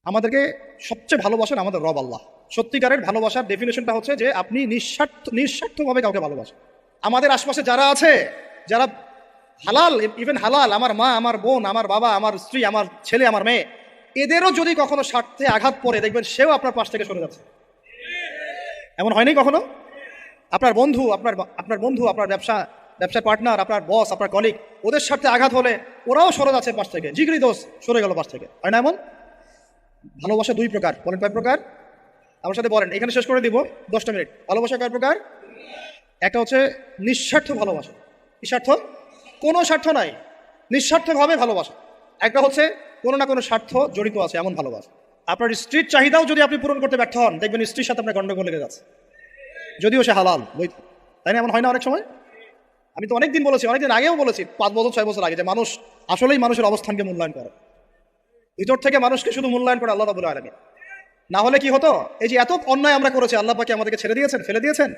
আমাদেরকে সবচেয়ে ভালোবাসেন আমাদের রব আল্লাহ। সত্যিকারের ভালোবাসার ডেফিনেশনটা হচ্ছে যে আপনি নিঃস্বার্থভাবে কাউকে ভালোবাসেন। আমাদের আশপাশে যারা আছে, যারা হালাল, ইভেন হালাল, আমার মা, আমার বোন, আমার বাবা, আমার স্ত্রী, আমার ছেলে, আমার মেয়ে, এদেরও যদি কখনো স্বার্থে আঘাত পড়ে, দেখবেন সেও আপনার পাশ থেকে সরে যাচ্ছে। এমন হয়নি কখনো? আপনার বন্ধু, আপনার ব্যবসার পার্টনার, আপনার বস, আপনার কলিগ, ওদের স্বার্থে আঘাত হলে ওরাও সরে যাচ্ছে পাশ থেকে, জিগরি দোষ সরে গেল পাশ থেকে, হয় না এমন? ভালোবাসা দুই প্রকার, বলেন কয় প্রকার? আমার সাথে বলেন, এখানে শেষ করে দিব 10টা মিনিট। ভালোবাসা কয় প্রকার? একটা হচ্ছে নিঃস্বার্থ ভালোবাসা। নিঃস্বার্থ, কোনো স্বার্থ নাই, নিঃস্বার্থভাবে ভালোবাসা। একটা হচ্ছে কোনো না কোনো স্বার্থ জড়িত আছে এমন ভালোবাসা। আপনার স্ত্রীর চাহিদাও যদি আপনি পূরণ করতে ব্যর্থ হন, দেখবেন স্ত্রীর সাথে আপনার গন্ডগোল লেগে যাচ্ছে, যদিও সে হালাল বৈধ, তাই না? এমন হয় না অনেক সময়? আমি তো অনেকদিন বলেছি, অনেকদিন আগেও বলেছি, 5 বছর 6 বছর আগে, যে মানুষ আসলেই মানুষের অবস্থানকে মূল্যায়ন করে, ভিতর থেকে মানুষকে শুধু মূল্যায়ন করে আল্লাহ রাব্বুল আলামিন। না হলে কি হতো? এই যে এত অন্যায় আমরা করেছি, আল্লাহ পাক আমাদেরকে ছেড়ে দিয়েছেন, ফেলে দিয়েছেন,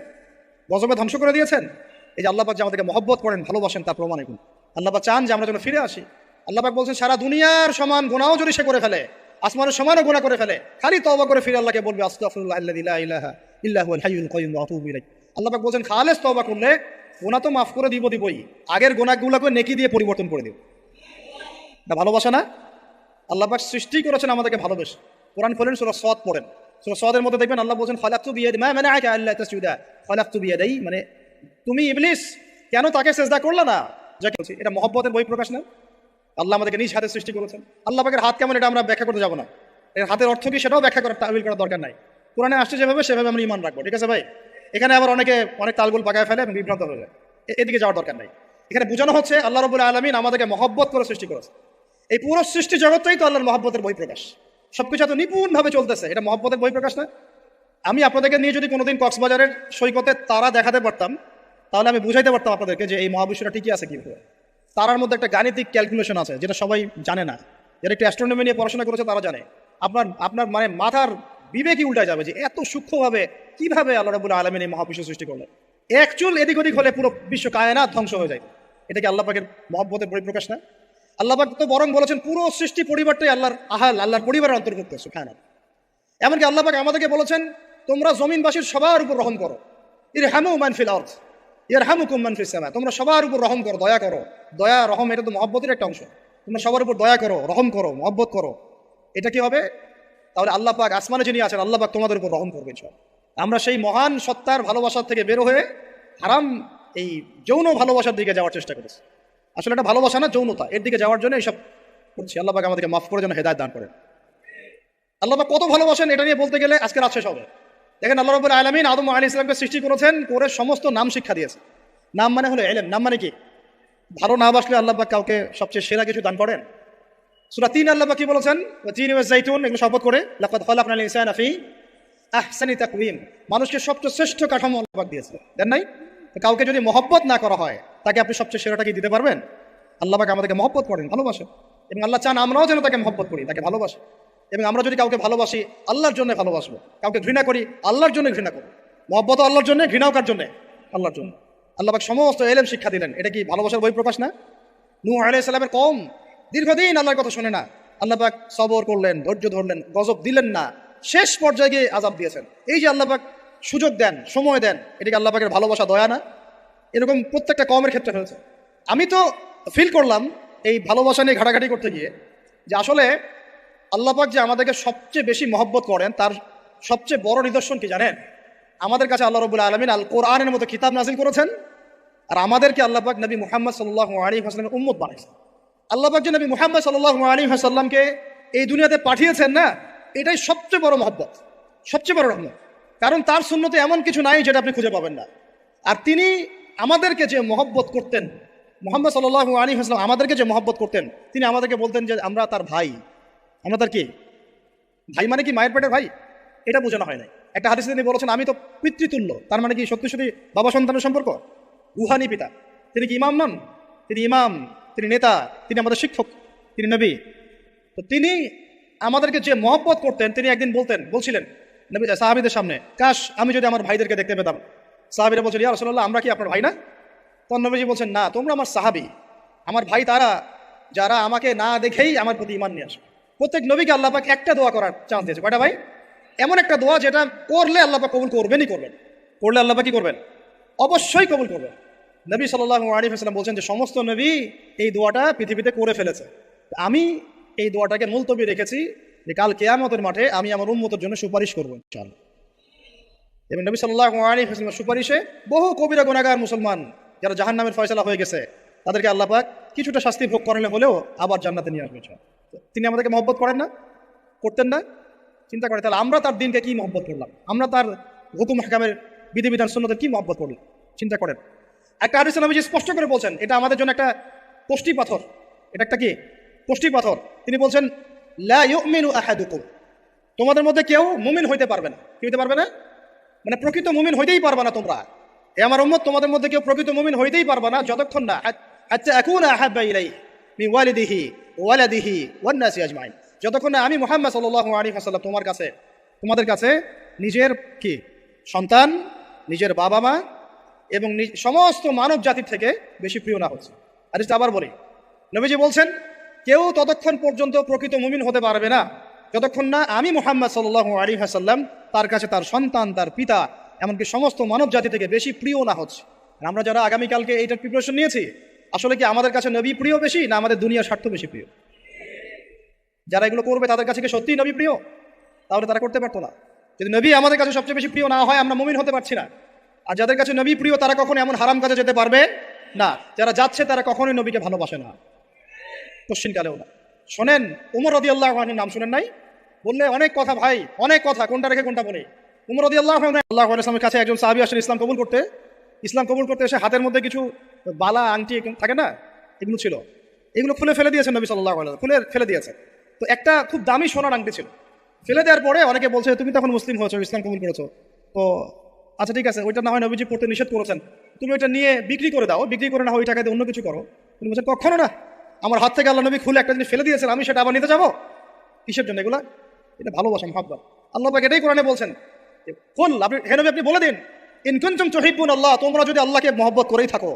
গজবে ধ্বংস করে দিয়েছেন। এই যে আল্লাহ পাক যে আমাদেরকে মহব্বত করেন, ভালোবাসেন, তার প্রমাণ এখন। আল্লাহ পাক চান যে আমরা যেন ফিরে আসি। আল্লাহ পাক বলছেন, সারা দুনিয়ার সমান গুনাহও যদি সে করে ফেলে, আসমানের সমানও গুনাহ করে ফেলে, খালি তওবা করে ফিরে আল্লাহকে বলবে, আস্তাগফিরুল্লাহ আল্লাযী লা ইলাহা ইল্লা হুয়াল হাইয়ুল কাইয়্যুম ওয়া আতুবু ইলাইহি। আল্লাহ পাক বলছেন, খালেস তওবা করলে গুনাহ তো মাফ করে দিবই, আগের গুনাহগুলোকে নেকি দিয়ে পরিবর্তন করে দিব। এটা ভালোবাসা না? আল্লাহ পাক সৃষ্টি করেছেন আমাদেরকে ভালোবেসে। কোরআন খোলেন, সূরা সাদ পড়েন, সূরা সাদের মধ্যে দেখবেন আল্লাহ বলছেন, খালাকতু বিয়াদি মা মানাআকা আল্লা তাসজুদা খালাকতু বিয়াদাই, মানে তুমি ইবলিস কেন তাকে সিজদা করলে না? যাকে বলছি, এটা মহব্বতের বহিঃপ্রকাশ না? আল্লাহ আমাদেরকে নিজ হাতে সৃষ্টি করেছেন। আল্লাহ পাকের হাত কেমন এটা আমরা ব্যাখ্যা করতে যাব না, এর হাতের অর্থ কি সেটাও ব্যাখ্যা করার তাওয়িল করার দরকার নাই। কোরআনে আসছে যেভাবে সেভাবে আমরা ঈমান রাখবো, ঠিক আছে ভাই? এখানে আবার অনেক তালগোল পাকায় ফেলে এবং বিভ্রান্ত হয়ে যায়, এদিকে যাওয়ার দরকার নাই। এখানে বোঝানো হচ্ছে আল্লাহ রাব্বুল আলামিন আমাদেরকে মহব্বত করে সৃষ্টি করেছে। এই পুরো সৃষ্টি জগৎটাই তো আল্লাহর মহব্বতের বহিঃপ্রকাশ। সবকিছু এত নিপুণভাবে চলতেছে, এটা মহব্বতের বহিঃপ্রকাশ না? আমি আপনাদেরকে নিয়ে যদি কোনোদিন কক্সবাজারের সৈকতে তারা দেখাতে পারতাম, তাহলে আমি বুঝাইতে পারতাম আপনাদেরকে যে এই মহাবিশ্বটা ঠিকই আছে কিভাবে। তারার মধ্যে একটা গাণিতিক ক্যালকুলেশন আছে, যেটা সবাই জানে না। যারা একটু অ্যাস্ট্রোনমি নিয়ে পড়াশোনা করেছে তারা জানে। আপনার মানে মাথার বিবেকই উল্টায় যাবে যে এত সূক্ষ্মভাবে কিভাবে আল্লাহ রাব্বুল আলামিন এই মহাবিশ্ব সৃষ্টি করলেন। এক চুল এদিক ওদিক হলে পুরো বিশ্ব কায়নাত ধ্বংস হয়ে যায়। এটা কি আল্লাহ পাকের মহব্বতের পরিপ্রকাশ না? আল্লাহ পাক তো বরং বলেছেন পুরো সৃষ্টি পরিবারটাই আল্লাহর পরিবারের অন্তর্ভুক্ত, সুবহানাল্লাহ। এমনকি আল্লাহ পাক আমাদেরকে বলেছেন, তোমরা জমিনবাসীর সবার উপর রহম করো, ইরহামু মান ফিল আরদ ইয়ারহামুকুম মান ফিস সামা। তোমরা সবার উপর রহম করো, দয়া করো। দয়া, রহম, এটা তো মহব্বতের একটা অংশ। তোমরা সবার উপর দয়া করো, রহম করো, মহব্বত করো। এটা কি হবে? তাহলে আল্লাহ পাক আসমানে যিনি আছেন, আল্লাহ পাক তোমাদের উপর রহম করবে ইনশাআল্লাহ। আমরা সেই মহান সত্তার ভালোবাসার থেকে বের হয়ে হারাম এই যৌন ভালোবাসার দিকে যাওয়ার চেষ্টা করেছি। আসলে এটা ভালোবাসা না, যৌনতা, এর দিকে যাওয়ার জন্য এইসব করছি। আল্লাহ পাক আমাদেরকে মাফ করে যেন হেদায়েত দান করেন। আল্লাহ পাক কত ভালোবাসেন এটা নিয়ে বলতে গেলে আজকে রাত শেষ হবে। দেখেন, আল্লাহ রাব্বুল আলামিন আদম আলাইহিস সালামকে সৃষ্টি করেছেন, করে সমস্ত নাম শিক্ষা দিয়েছে। নাম মানে হলো ইলম। নাম মানে কি? ভালো না বাসলে আল্লাহ পাক কাউকে সবচেয়ে সেরা কিছু দান করেন। সূরা 3 আল্লাহ পাক কি বলেছেন? ওয়া তিন ওয়া যাইতুন, এগুলো শপথ করে, লাকাদ খালাকনাল ইনসানা ফি আহসানি তাকওয়িম। মানুষকে সবচেয়ে শ্রেষ্ঠ কাঠামো আল্লাহ পাক দিয়েছে, দেন নাই? কাউকে যদি মহব্বত না করা হয়, তাকে আপনি সবচেয়ে সেরাটা কি দিতে পারবেন? আল্লাহ পাক আমাদেরকে মহব্বত করেন, ভালোবাসেন, এবং আল্লাহ চান আমরাও যেন তাকে মহব্বত করি, তাকে ভালোবাসি। এবং আমরা যদি কাউকে ভালোবাসি, আল্লাহর জন্য ভালোবাসবো। কাউকে ঘৃণা করি, আল্লাহর জন্য ঘৃণা করবো। মহব্বত আল্লাহর জন্য, ঘৃণাও কার জন্য? আল্লাহর জন্য। আল্লাহ পাক সমস্ত ইলম শিক্ষা দিলেন। এটা কি ভালোবাসার বহিঃপ্রকাশ না? নূহ আলাইহিস সালামের কওম দীর্ঘদিন আল্লাহর কথা শুনে না, আল্লাহ পাক সবর করলেন, ধৈর্য ধরলেন, গজব দিলেন না, শেষ পর্যায়ে গিয়ে আযাব দিয়েছেন। এই যে আল্লাহ পাক সুযোগ দেন, সময় দেন, এটা কি আল্লাহ পাকের ভালোবাসা, দয়া না? এরকম প্রত্যেকটা কওমের ক্ষেত্রে হয়েছে। আমি তো ফিল করলাম এই ভালোবাসা নিয়ে ঘাটাঘাটি করতে গিয়ে, যে আসলে আল্লাহ পাক যে আমাদেরকে সবচেয়ে বেশি মহব্বত করেন, তার সবচেয়ে বড় নিদর্শন কি জানেন? আমাদের কাছে আল্লাহ রাব্বুল আলামিন আল কোরআনের মতো কিতাব নাযিল করেছেন, আর আমাদেরকে আল্লাহ পাক নবী মুহাম্মদ সাল্লাল্লাহু আলাইহি ওয়াসাল্লামের উম্মত বানাইছেন। আল্লাহ পাক যে নবী মুহাম্মদ সাল্লাল্লাহু আলাইহি ওয়াসাল্লামকে এই দুনিয়াতে পাঠিয়েছেন না, এটাই সবচেয়ে বড় মহব্বত, সবচেয়ে বড় রহমত। কারণ তার সুন্নতে এমন কিছু নাই যেটা আপনি খুঁজে পাবেন না। আর তিনি আমাদেরকে যে মহব্বত করতেন, মুহাম্মদ সাল্লাল্লাহু আলাইহি ওয়াসাল্লাম আমাদেরকে যে মহব্বত করতেন, তিনি আমাদেরকে বলতেন যে আমরা তার ভাই। আমরা তার কি ভাই? মানে কি মায়ের পেটের ভাই? এটা বোঝানো হয় নাই। একটা হাদিসে তিনি বলেছেন, আমি তো পিতৃতুল্য। তার মানে কি সত্যি সত্যি বাবা সন্তানের সম্পর্ক? রুহানি পিতা। তিনি কি ইমাম নন? তিনি ইমাম, তিনি নেতা, তিনি আমাদের শিক্ষক, তিনি নবী। তো তিনি আমাদেরকে যে মহব্বত করতেন, তিনি একদিন বলছিলেন নবী সাহাবীদের সামনে, কাশ আমি যদি আমার ভাইদেরকে দেখতে পেতাম। সাহাবীরা বলছেন, ইয়া রাসূলুল্লাহ, আমরা কি আপনার ভাই না? তখন নবীজি বলছেন, না, তোমরা আমার সাহাবী। আমার ভাই তারা যারা আমাকে না দেখেই আমার প্রতি ঈমান নিয়ে আসবে। প্রত্যেক নবীকে আল্লাহ পাক একটা দোয়া করার চান্স দিয়েছে। কয়টা ভাই? এমন একটা দোয়া যেটা করলে আল্লাহ পাক কবুল করবেনই করবেন, করলে আল্লাহ পাক কি করবেন? অবশ্যই কবুল করবেন। নবী সাল্লাল্লাহু আলাইহি ওয়াসাল্লাম বলছেন যে সমস্ত নবী এই দোয়াটা পৃথিবীতে করে ফেলেছে, আমি এই দোয়াটাকে মুলতবি রেখেছি যে কাল কিয়ামতের মাঠে আমি আমার উম্মতের জন্য সুপারিশ করবো ইনশাআল্লাহ। এবং নবী সাল্লাল্লাহু আলাইহি ওয়াসাল্লামের সুপারিশে বহু কবিরা গুনাহগার মুসলমান যারা জাহান্নামের ফয়সালা হয়ে গেছে তাদেরকে আল্লাহ পাক কিছুটা শাস্তি ভোগ করালে হলেও আবার জান্নাতে নিয়ে আসবে। তিনি আমাদেরকে মহব্বত করেন না? করতেন না? চিন্তা করে তাহলে আমরা তার দিনকে কি মহব্বত করলাম, আমরা তার হুকুম হাকামের বিধিবিধান সুন্নতের কি মহব্বত করলাম, চিন্তা করেন। একটা হাদিসে নবীজি স্পষ্ট করে বলছেন এটা আমাদের জন্য একটা কষ্টি পাথর, এটা একটা কি কষ্টি পাথর। তিনি বলছেন লা ইউমিনু আহাদুকুম, তোমাদের মধ্যে কেউ মুমিন হইতে পারবে না। কি হইতে পারবে না? মানে প্রকৃত মুমিন হইতেই পারবে না তোমরা, এ আমার উম্মত, তোমাদের মধ্যে কেউ প্রকৃত মুমিন হইতেই পারবে না যতক্ষণ না হাত্তা আকুনা আহাব্বা ইলাইহি মিন ওয়ালিদিহি ওয়ালাদিহি ওয়ান নাসি আজমাইন, যতক্ষণ না আমি মুহাম্মদ সাল্লাল্লাহু আলাইহি ওয়াসাল্লাম তোমাদের কাছে নিজের কি সন্তান, নিজের বাবা মা এবং সমস্ত মানব জাতির থেকে বেশি প্রিয় না হচ্ছে। আর এটা আবার বলি, নবীজি বলছেন কেউ ততক্ষণ পর্যন্ত প্রকৃত মুমিন হতে পারবে না যতক্ষণ না আমি মুহাম্মদ সাল্লাল্লাহু আলাইহি ওয়াসাল্লাম তার কাছে তার সন্তান, তার পিতা, এমনকি সমস্ত মানব জাতি থেকে বেশি প্রিয় না হচ্ছে। আর আমরা যারা আগামীকালকে এইটার প্রিপারেশন নিয়েছি, আসলে কি আমাদের কাছে নবী প্রিয় বেশি না আমাদের দুনিয়ার স্বার্থ বেশি প্রিয়? যারা এগুলো করবে তাদের কাছে কি সত্যিই নবী প্রিয়? তাহলে তারা করতে পারতো না। যদি নবী আমাদের কাছে সবচেয়ে বেশি প্রিয় না হয়, আমরা মুমিন হতে পারছি না। আর যাদের কাছে নবী প্রিয় তারা কখনো এমন হারাম কাজে যেতে পারবে না। যারা যাচ্ছে তারা কখনোই নবীকে ভালোবাসে না, কোশ্চিনকালেও না। শোনেন, উমর রাদিয়াল্লাহু আনহুর নাম শুনেন নাই? বললে অনেক কথা ভাই, অনেক কথা, কোনটা রেখে কোনটা বলি। উমর রাদিয়াল্লাহু আনহু আল্লাহু আলাইহি ওয়াসাল্লামের কাছে একজন সাহাবী আসেন ইসলাম কবুল করতে এসে হাতের মধ্যে কিছু বালা আংটি থাকে না, এগুলো ছিল, এগুলো খুলে ফেলে দিয়েছেন নবী সাল্লাল্লাহু আলাইহি ওয়াসাল্লাম, খুলে ফেলে দিয়েছেন। তো একটা খুব দামি সোনার আংটি ছিল, ফেলে দেওয়ার পরে অনেকে বলছে তুমি তখন মুসলিম হয়েছো, ইসলাম কবুল করেছো, তো আচ্ছা ঠিক আছে, ওইটা না হয় নবীজি পড়তে নিষেধ করেছেন, তুমি ওইটা নিয়ে বিক্রি করে দাও, বিক্রি করে না হয় ওই টাকা দিয়ে অন্য কিছু করো। তুমি বলছেন কখনো না, আমার হাত থেকে আল্লাহ নবী খুলে একটা জিনিস ফেলে দিয়েছেন, আমি সেটা আবার নিতে যাবো? কিসের জন্য এগুলা? এটা ভালোবাসা, মহব্বত। আল্লাহ পাক এটাই কোরআনে বলছেন, কুল, হে নবী আপনি বলে দিন, ইন কুনতুম তুহিব্বুন আল্লাহ, তোমরা যদি আল্লাহকে মহব্বত করেই থাকো,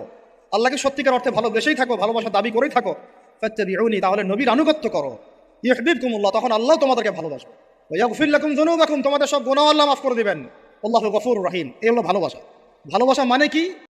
আল্লাহকে সত্যিকার অর্থে ভালোবেসেই থাকো, ভালোবাসা দাবি করেই থাকো, ফাত্তাবিউনি, তাহলে নবীর আনুগত্য করো, ইউহিব্বুকুমুল্লাহ, তখন আল্লাহ তোমাদেরকে ভালোবাসবে, ওয়া ইয়াগফির লাকুম যুনুবাকুম, তোমাদের সব গুনাহ আল্লাহ মাফ করে দিবেন, আল্লাহু গফুরুর রহিম। এই হলো ভালোবাসা। ভালোবাসা মানে কি?